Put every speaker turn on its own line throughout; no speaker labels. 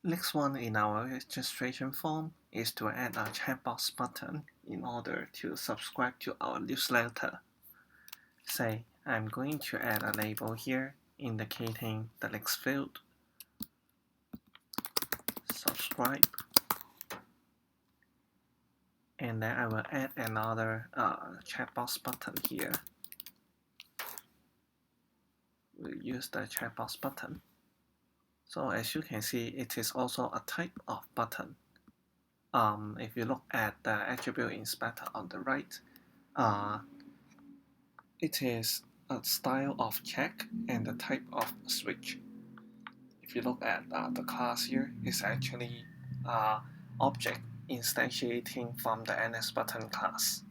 Next one in our registration form is to add a checkbox button in order to subscribe to our newsletter. Say, I'm going to add a label here indicating the next field, subscribe, and then I will add another checkbox button here. We'll use the checkbox button. So as you can see, it is also a type of button. If you look at the attribute inspector on the right, it is a style of check and the type of switch. If you look at the class here, it's actually object instantiating from the NSButton class.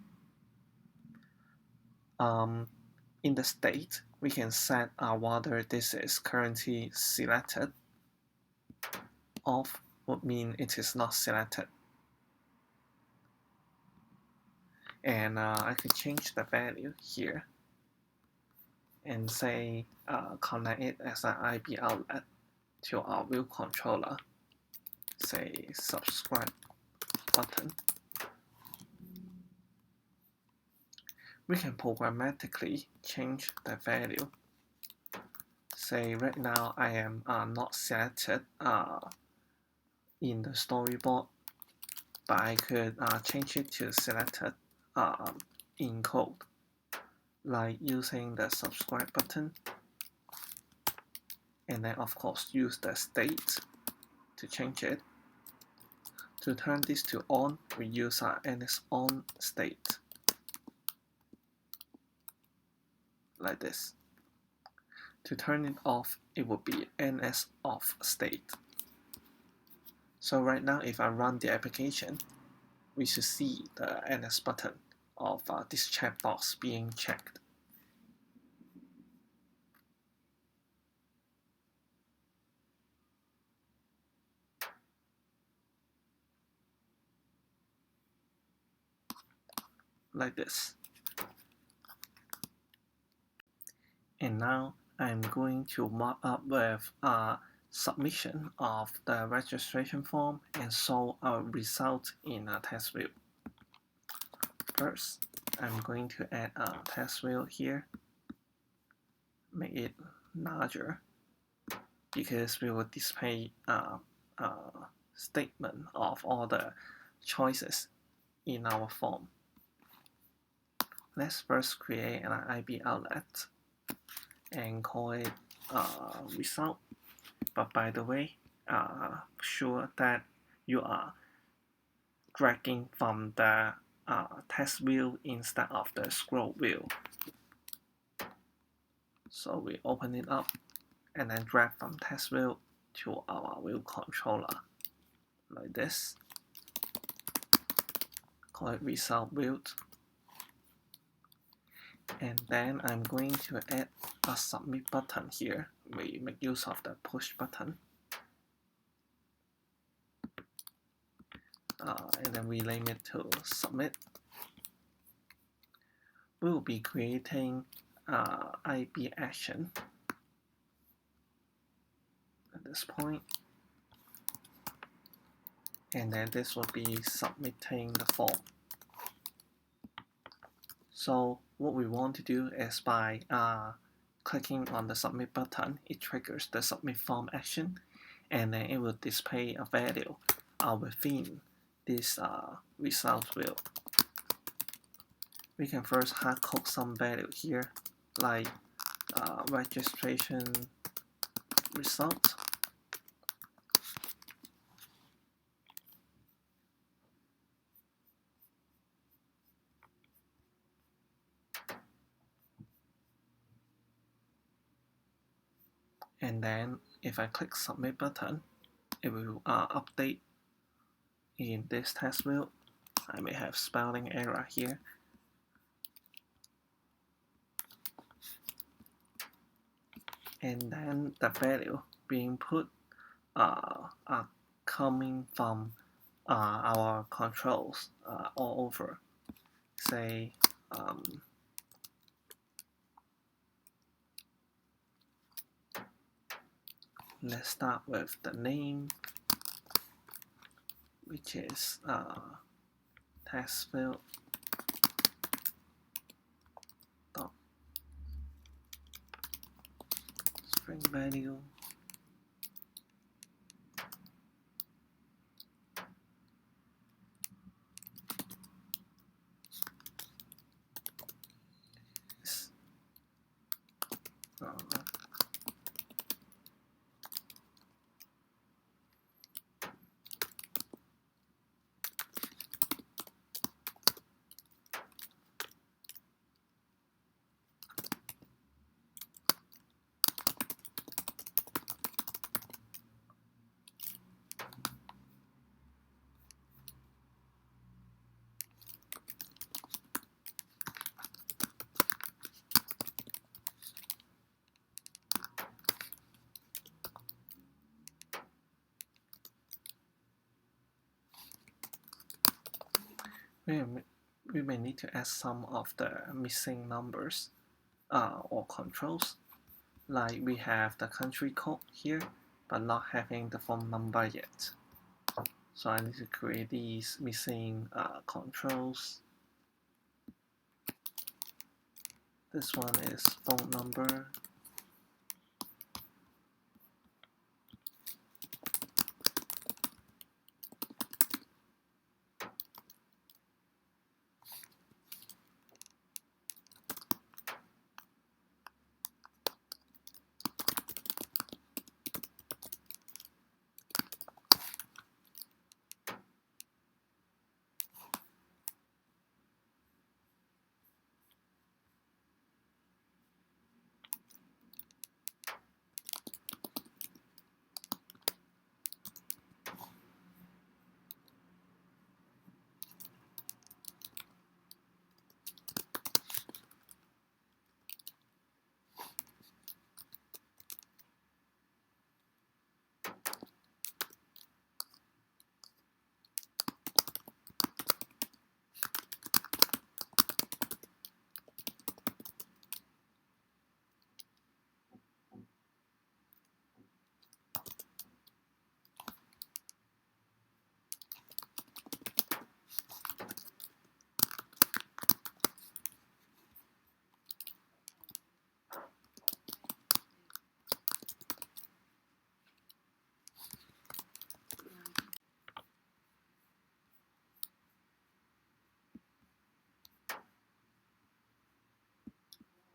In the state, we can set whether this is currently selected. Off would mean it is not selected. And I could change the value here and say connect it as an IP outlet to our view controller. Say subscribe button. We can programmatically change the value. Say right now I am not selected in the storyboard, but I could change it to selected in code, like using the subscribe button, and then of course use the state to change it. To turn this to on, we use our NSOn state, like this. To turn it off, it would be NSOff state. So right now, if I run the application, we should see the NS button of this checkbox being checked. Like this. And now I'm going to mark up with submission of the registration form and show our result in a test view. First, I'm going to add a test view here, make it larger, because we will display a statement of all the choices in our form. Let's first create an IP outlet and call it result. But by the way, sure that you are dragging from the test view instead of the scroll view. So we open it up and then drag from test view to our view controller, like this. Call it result view. And then I'm going to add a submit button here. We make use of the push button. And then we name it to submit. We will be creating IP action at this point. And then this will be submitting the form. So what we want to do is by clicking on the submit button, it triggers the submit form action, and then it will display a value within this result view. We can first hard code some value here, like registration result. And then if I click submit button, it will update in this test view. I may have spelling error here. And then the value being put are coming from our controls all over. Say let's start with the name which is TextField dot string value is we may need to add some of the missing numbers or controls. Like we have the country code here, but not having the phone number yet. So I need to create these missing controls. This one is phone number.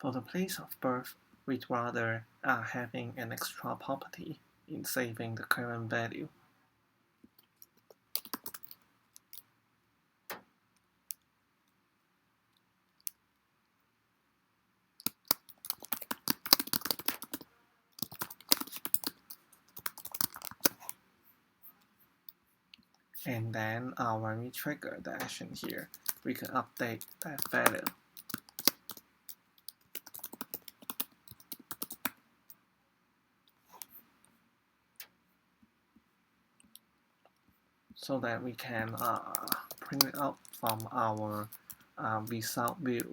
For the place of birth, we'd rather having an extra property in saving the current value. And then when we trigger the action here, we can update that value. So that we can print it out from our result view.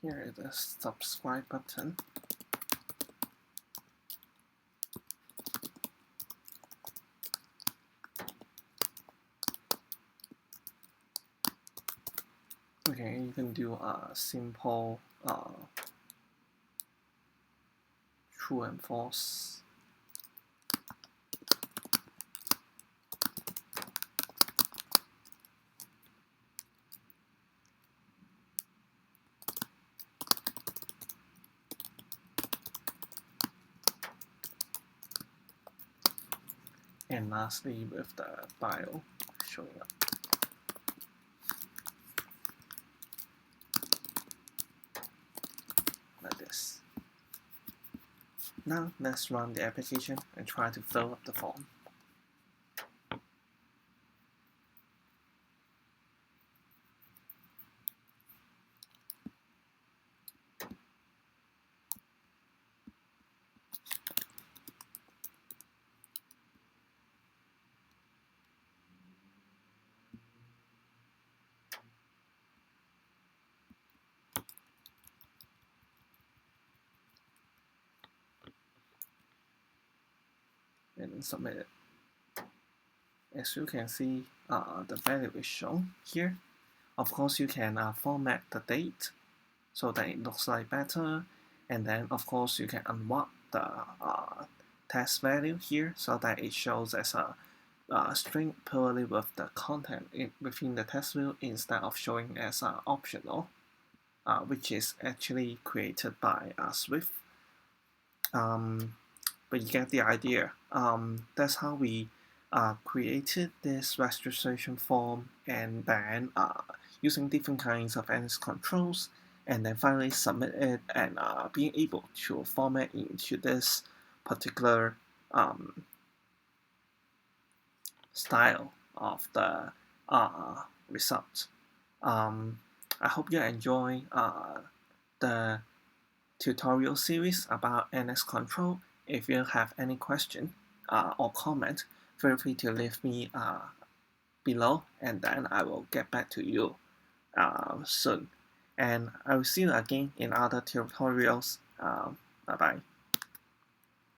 Here is the subscribe button. Okay, you can do a simple true and false. And lastly, with the file showing up. Like this. Now let's run the application and try to fill up the form. and submit it. As you can see, the value is shown here. Of course, you can format the date so that it looks like better, and then of course you can unwrap the text value here so that it shows as a string purely with the content within the text view instead of showing as optional, which is actually created by Swift. But you get the idea. That's how we created this registration form, and then using different kinds of NS controls, and then finally submit it, and being able to format into this particular style of the result. I hope you enjoy the tutorial series about NS control. If you have any question or comment, feel free to leave me below, and then I will get back to you soon. And I will see you again in other tutorials. Bye bye.